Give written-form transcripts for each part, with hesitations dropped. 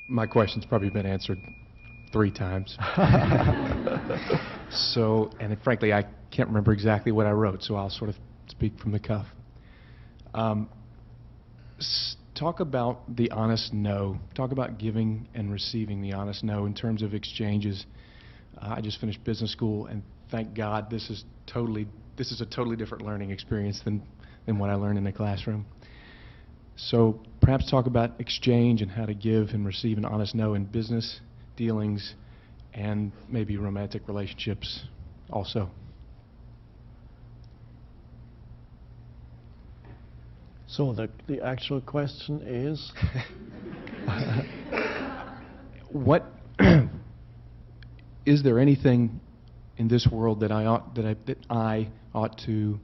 My question's probably been answered 3 times. So, and frankly, I can't remember exactly what I wrote, so I'll sort of speak from the cuff. Talk about the honest no. Talk about giving and receiving the honest no in terms of exchanges. I just finished business school, and thank God this is a totally different learning experience than what I learned in the classroom. So perhaps talk about exchange and how to give and receive an honest no in business dealings and maybe romantic relationships also. So the actual question is, what is there anything in this world that I ought to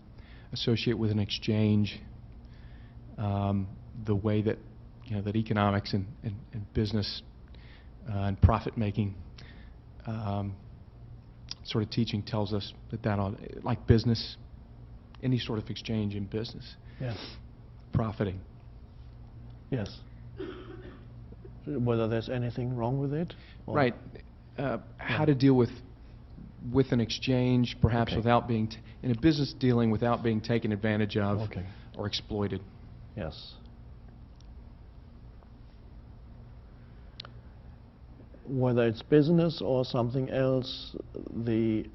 associate with an exchange, the way that that economics and business and profit making sort of teaching tells us that ought, like business, any sort of exchange in business. yes, Profiting. yes. Whether there's anything wrong with it? Or Right. How to deal with an exchange, perhaps Okay. without being, in a business dealing, without being taken advantage of Okay. or exploited. Yes. Whether it's business or something else, the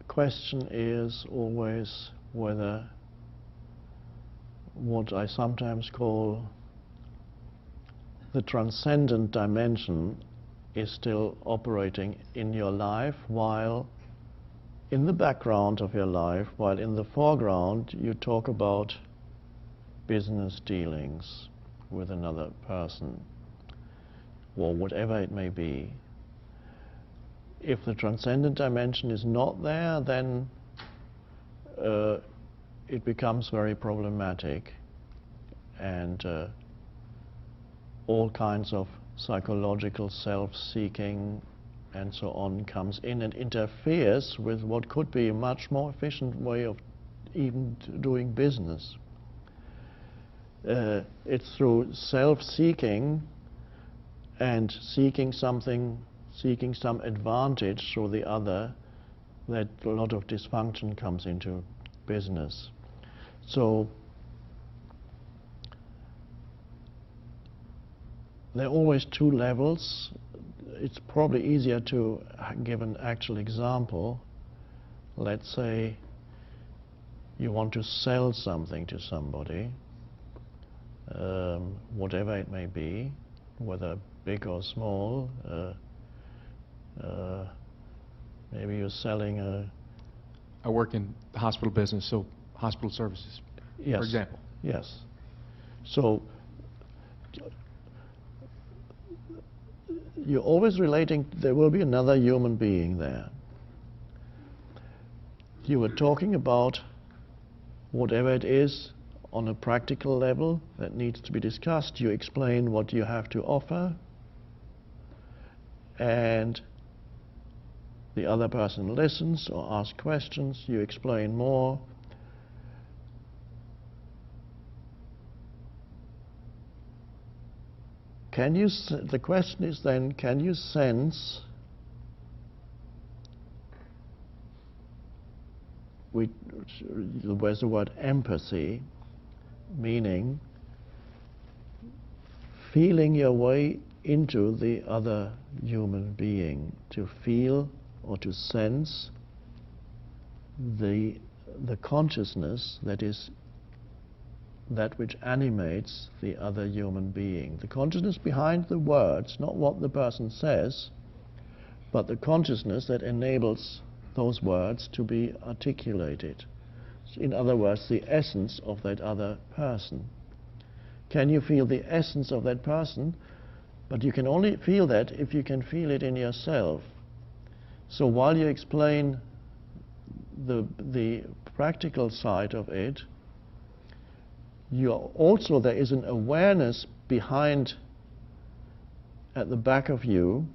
question is always whether what I sometimes call the transcendent dimension is still operating in your life, while in the background of your life, while in the foreground you talk about business dealings with another person or whatever it may be. If the transcendent dimension is not there, then it becomes very problematic, and all kinds of psychological self-seeking and so on comes in and interferes with what could be a much more efficient way of even doing business. It's through self-seeking and seeking some advantage through the other that a lot of dysfunction comes into business. So there are always 2 levels. It's probably easier to give an actual example. Let's say you want to sell something to somebody, whatever it may be, whether big or small. Maybe you're selling I work in the hospital business, so hospital services, yes, for example. Yes. So you're always relating, there will be another human being there. You were talking about whatever it is on a practical level that needs to be discussed. You explain what you have to offer, and the other person listens or asks questions. You explain more. The question is then, can you sense where's the word empathy, meaning feeling your way into the other human being, to feel or to sense the consciousness that is that which animates the other human being. The consciousness behind the words, not what the person says, but the consciousness that enables those words to be articulated. In other words, the essence of that other person. Can you feel the essence of that person? But you can only feel that if you can feel it in yourself. So while you explain the practical side of it, there is an awareness behind, at the back of you,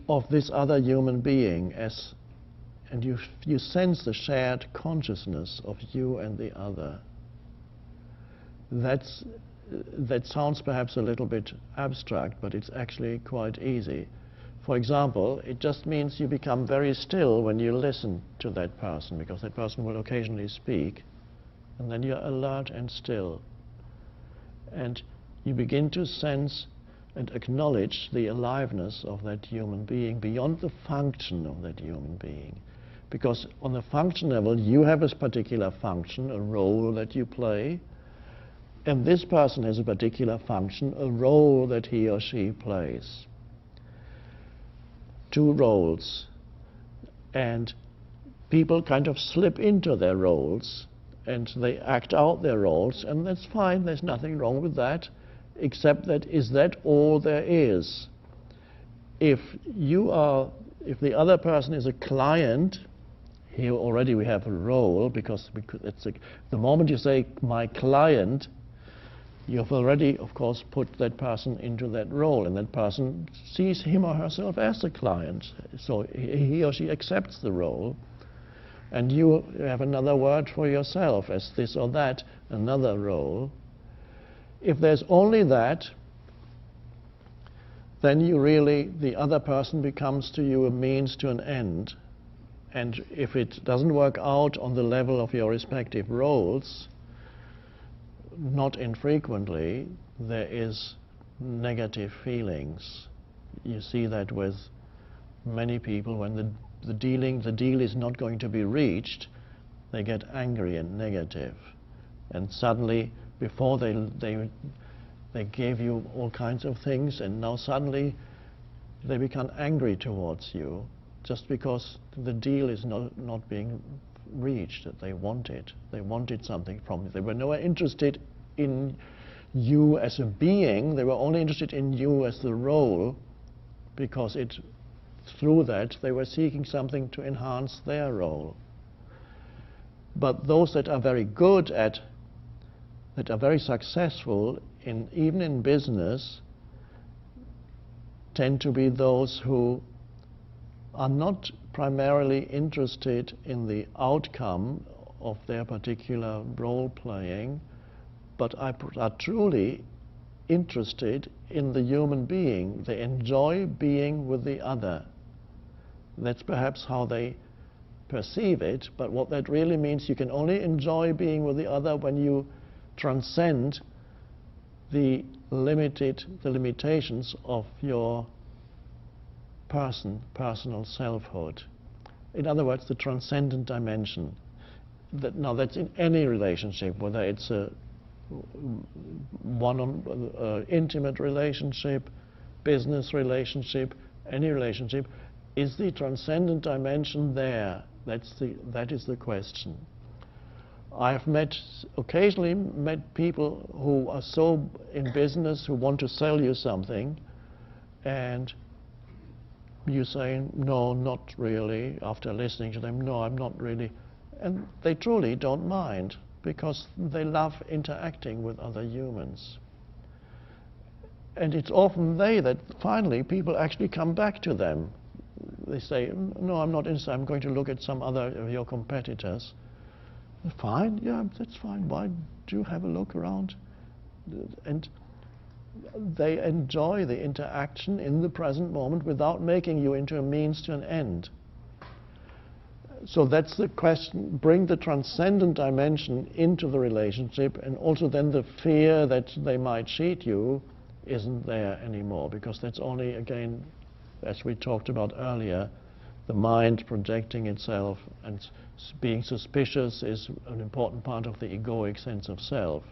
of this other human being, and you sense the shared consciousness of you and the other. That's that sounds perhaps a little bit abstract, but it's actually quite easy. For example, it just means you become very still when you listen to that person, because that person will occasionally speak, and then you're alert and still. And you begin to sense and acknowledge the aliveness of that human being beyond the function of that human being. Because on the function level, you have a particular function, a role that you play, and this person has a particular function, a role that he or she plays. Two roles. And people kind of slip into their roles, and they act out their roles, and that's fine, there's nothing wrong with that, except that is that all there is? If the other person is a client, here already we have a role, because the moment you say my client, you've already, of course, put that person into that role, and that person sees him or herself as a client. So he or she accepts the role, and you have another word for yourself as this or that, another role. If there's only that, then the other person becomes to you a means to an end. And if it doesn't work out on the level of your respective roles, not infrequently, there is negative feelings. You see that with many people. When the deal is not going to be reached, they get angry and negative. And suddenly, before they gave you all kinds of things, and now suddenly they become angry towards you just because the deal is not being reached, that they wanted. They wanted something from you. They were nowhere interested in you as a being. They were only interested in you as the role, because through that they were seeking something to enhance their role. But those that are very good that are very successful even in business tend to be those who are not primarily interested in the outcome of their particular role playing, but are truly interested in the human being. They enjoy being with the other. That's perhaps how they perceive it, but what that really means, you can only enjoy being with the other when you transcend the limitations of your personal selfhood. In other words, the transcendent dimension. Now that's in any relationship, whether it's a intimate relationship, business relationship, any relationship. Is the transcendent dimension there? That is the question. I've occasionally met people who are so in business, who want to sell you something, and you say, no, not really, after listening to them, no, I'm not really. And they truly don't mind, because they love interacting with other humans. And it's often that finally people actually come back to them. They say, no, I'm not interested, I'm going to look at some other of your competitors. Fine, yeah, that's fine. Why do you have a look around? And they enjoy the interaction in the present moment without making you into a means to an end. So that's the question. Bring the transcendent dimension into the relationship, and also then the fear that they might cheat you isn't there anymore, because that's only, again, as we talked about earlier, the mind projecting itself, and being suspicious is an important part of the egoic sense of self.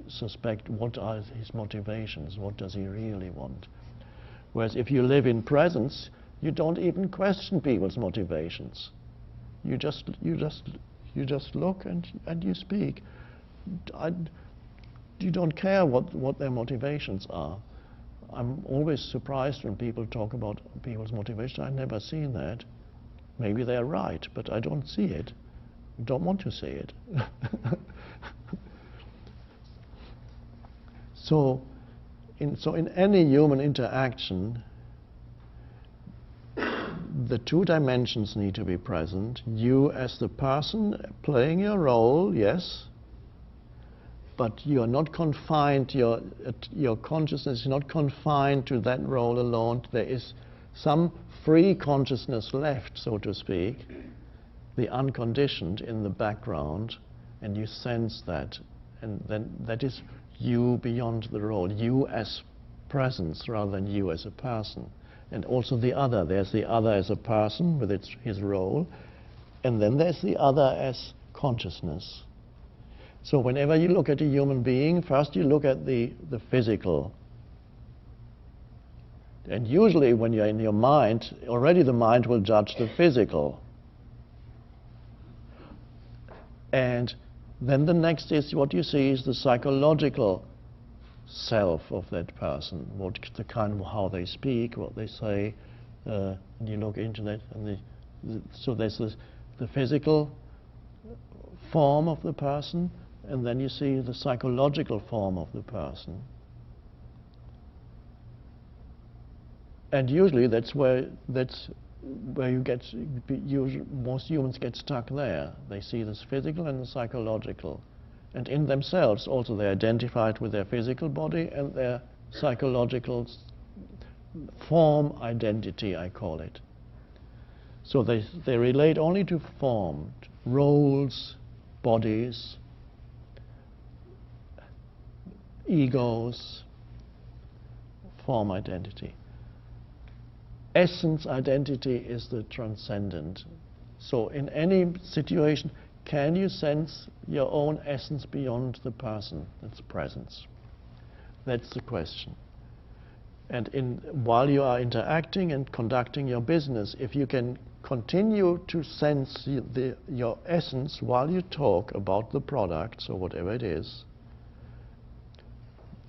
Suspect what are his motivations, what does he really want. Whereas if you live in presence, you don't even question people's motivations. You just look and you speak. You don't care what their motivations are. I'm always surprised when people talk about people's motivations. I've never seen that. Maybe they're right, but I don't see it. I don't want to see it. So in any human interaction, the two dimensions need to be present. You as the person playing your role, yes, but you are not confined, your consciousness is not confined to that role alone. There is some free consciousness left, so to speak, the unconditioned in the background, and you sense that. And then that is you beyond the role, you as presence rather than you as a person. And also the other, there's the other as a person with his role, and then there's the other as consciousness. So whenever you look at a human being, first you look at the physical. And usually when you're in your mind, already the mind will judge the physical. And then the next is what you see is the psychological self of that person, what the kind of how they speak, what they say, and you look into that, and so there's the physical form of the person, and then you see the psychological form of the person. And usually that's where you get, most humans get stuck there. They see this physical and the psychological. And in themselves also they identified with their physical body and their psychological form identity, I call it. So they relate only to form, roles, bodies, egos, form identity. Essence identity is the transcendent. So in any situation, can you sense your own essence beyond the person? That's presence. That's the question. And while you are interacting and conducting your business, if you can continue to sense your essence while you talk about the products or whatever it is,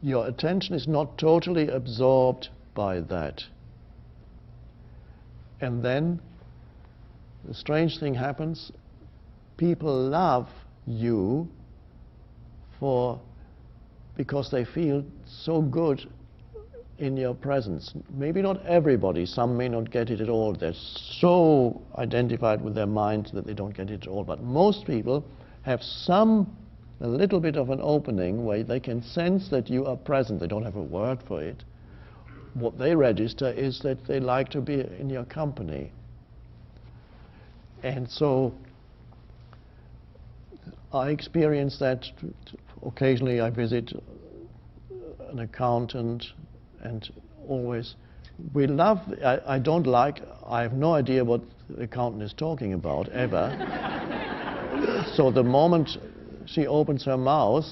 your attention is not totally absorbed by that. And then the strange thing happens, people love you because they feel so good in your presence. Maybe not everybody, some may not get it at all. They're so identified with their mind that they don't get it at all. But most people have a little bit of an opening where they can sense that you are present. They don't have a word for it. What they register is that they like to be in your company. And so I experience that occasionally. I visit an accountant, and always we love, I have no idea what the accountant is talking about ever. So the moment she opens her mouth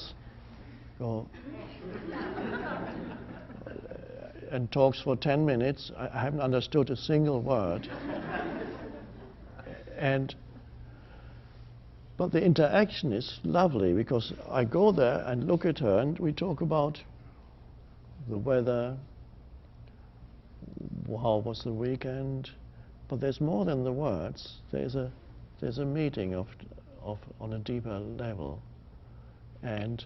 and talks for 10 minutes, I haven't understood a single word. But the interaction is lovely because I go there and look at her and we talk about the weather, how was the weekend, but there's more than the words. There's a meeting on a deeper level, and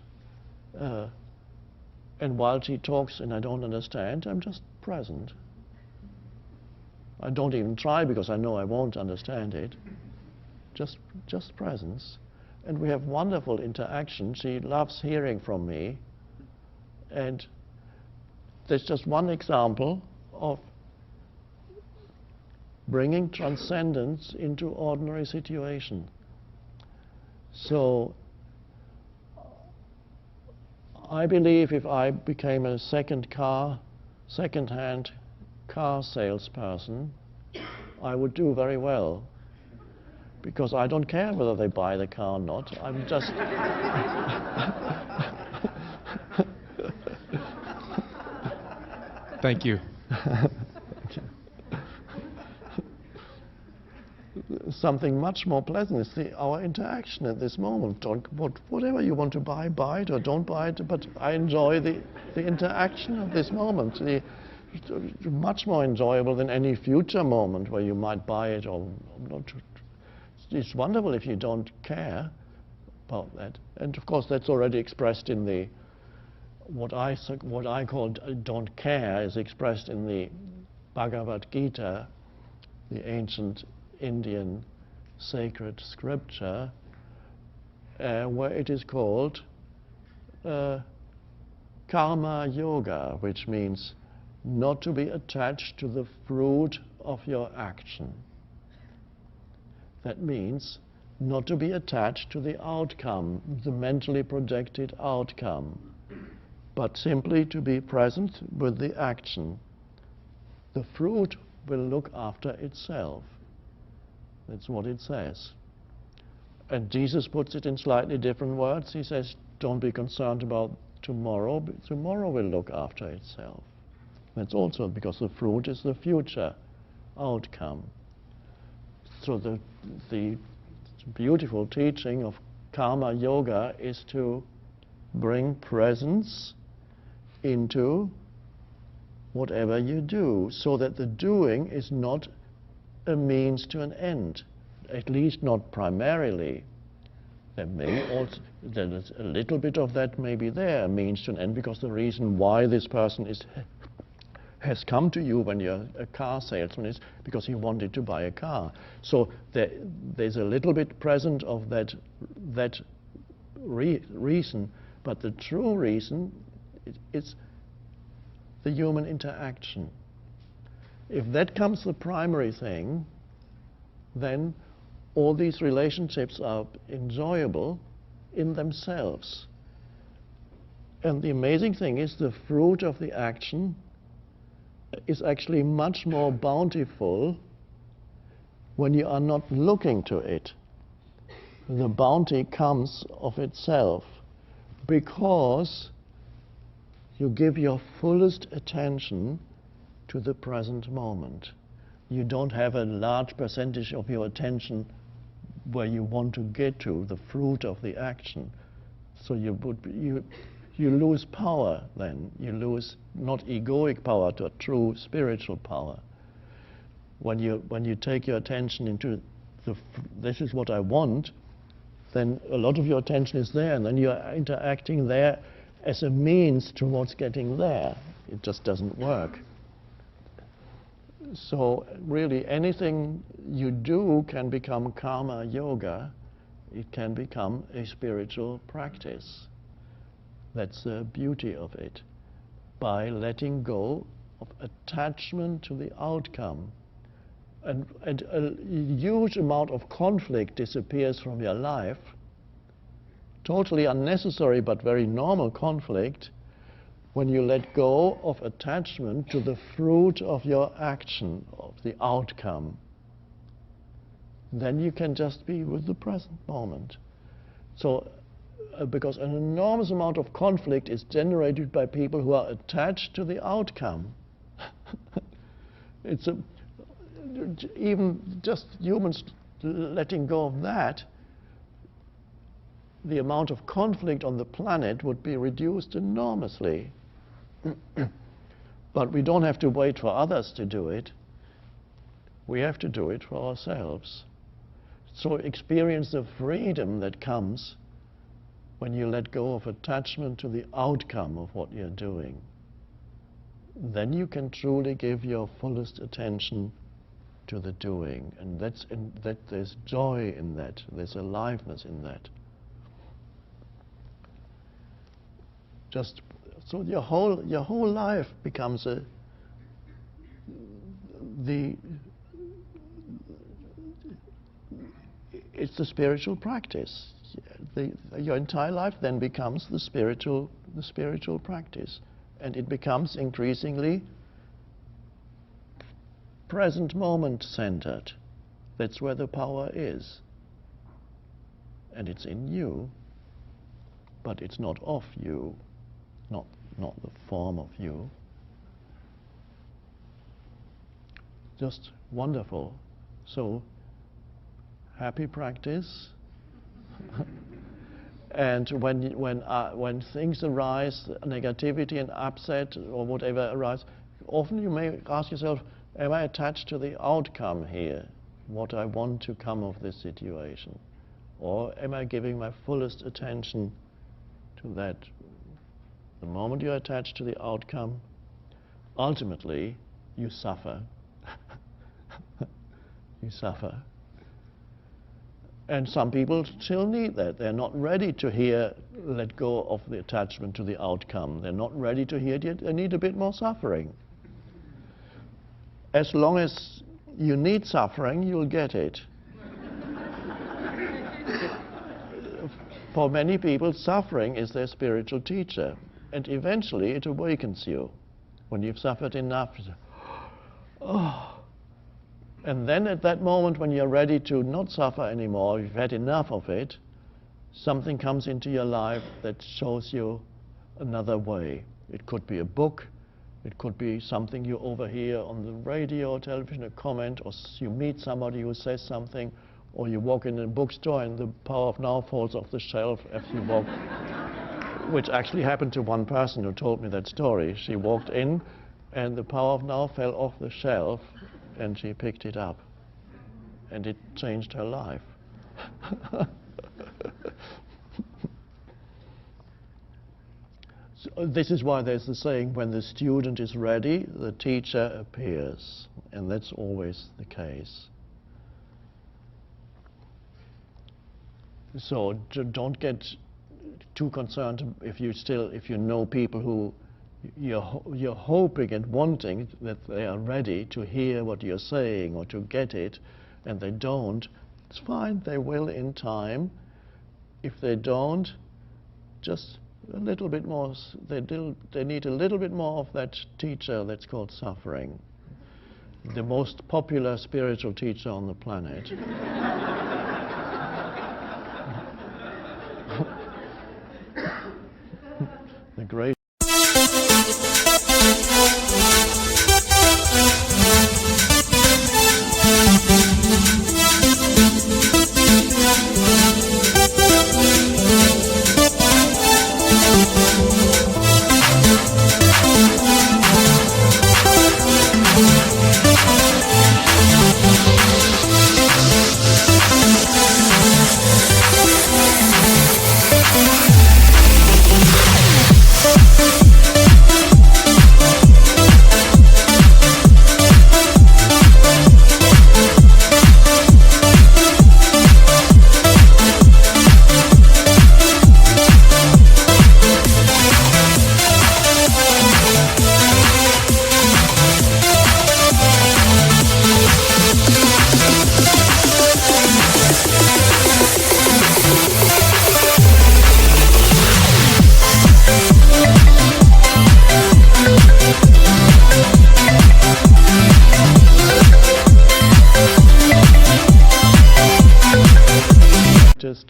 while she talks and I don't understand, I'm just present. I don't even try because I know I won't understand it. Just presence, and we have wonderful interaction. She loves hearing from me, and there's just one example of bringing transcendence into ordinary situation. So I believe if I became a second-hand car salesperson, I would do very well, because I don't care whether they buy the car or not. I'm just Thank you. Something much more pleasant is our interaction at this moment. Whatever you want to buy it or don't buy it, but I enjoy the interaction of this moment. Much more enjoyable than any future moment where you might buy it or not. It's wonderful if you don't care about that. And of course that's already expressed in the what I call don't care is expressed in the Bhagavad Gita, the ancient Indian sacred scripture, where it is called karma yoga, which means not to be attached to the fruit of your action. That means not to be attached to the outcome, the mentally projected outcome, but simply to be present with the action. The fruit will look after itself. That's what it says. And Jesus puts it in slightly different words. He says, don't be concerned about tomorrow, but tomorrow will look after itself. That's also because the fruit is the future outcome. So the beautiful teaching of karma yoga is to bring presence into whatever you do, so that the doing is not a means to an end, at least not primarily. There is a little bit of that may be there, a means to an end, because the reason why this person has come to you when you're a car salesman is because he wanted to buy a car. So there's a little bit present of that reason, but the true reason is the human interaction. If that comes the primary thing, then all these relationships are enjoyable in themselves. And the amazing thing is the fruit of the action is actually much more bountiful when you are not looking to it. The bounty comes of itself because you give your fullest attention to the present moment. You don't have a large percentage of your attention where you want to get to, the fruit of the action. So you lose power then. You lose not egoic power, to a true spiritual power. When you take your attention into this is what I want, then a lot of your attention is there, and then you're interacting there as a means towards getting there. It just doesn't work. So really anything you do can become karma yoga. It can become a spiritual practice. That's the beauty of it. By letting go of attachment to the outcome. And a huge amount of conflict disappears from your life. Totally unnecessary but very normal conflict when you let go of attachment to the fruit of your action, of the outcome. Then you can just be with the present moment. So, because an enormous amount of conflict is generated by people who are attached to the outcome. Even just humans letting go of that, the amount of conflict on the planet would be reduced enormously. But we don't have to wait for others to do it. We have to do it for ourselves. So experience the freedom that comes when you let go of attachment to the outcome of what you're doing. Then you can truly give your fullest attention to the doing, and that there's joy in that, there's aliveness in that. Just so your whole life becomes it's the spiritual practice. Your entire life then becomes the spiritual practice, and it becomes increasingly present moment centered. That's where the power is, and it's in you, but it's not of you, not the form of you. Just wonderful. So happy practice. And when things arise, negativity and upset or whatever arise, often you may ask yourself, am I attached to the outcome here, what I want to come of this situation? Or am I giving my fullest attention to that? The moment you're attached to the outcome, ultimately you suffer. You suffer. And some people still need that. They're not ready to hear let go of the attachment to the outcome. They're not ready to hear it yet. They need a bit more suffering. As long as you need suffering, you'll get it. For many people, suffering is their spiritual teacher, and eventually it awakens you. When you've suffered enough, you say, oh. And then at that moment when you're ready to not suffer anymore, you've had enough of it, something comes into your life that shows you another way. It could be a book, it could be something you overhear on the radio or television, a comment, or you meet somebody who says something, or you walk in a bookstore and the Power of Now falls off the shelf as you walk, which actually happened to one person who told me that story. She walked in and the Power of Now fell off the shelf and she picked it up, and it changed her life. So this is why there's the saying, when the student is ready, the teacher appears, and that's always the case. So don't get too concerned if you know people who you're hoping and wanting that they are ready to hear what you're saying or to get it, and they don't. It's fine, they will in time. If they don't, just a little bit more, they need a little bit more of that teacher that's called suffering. The most popular spiritual teacher on the planet. The great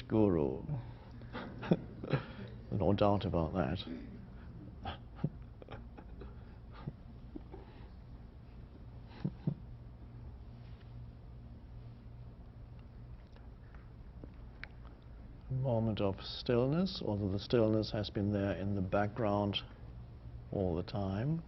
guru. No doubt about that. Moment of stillness, although the stillness has been there in the background all the time.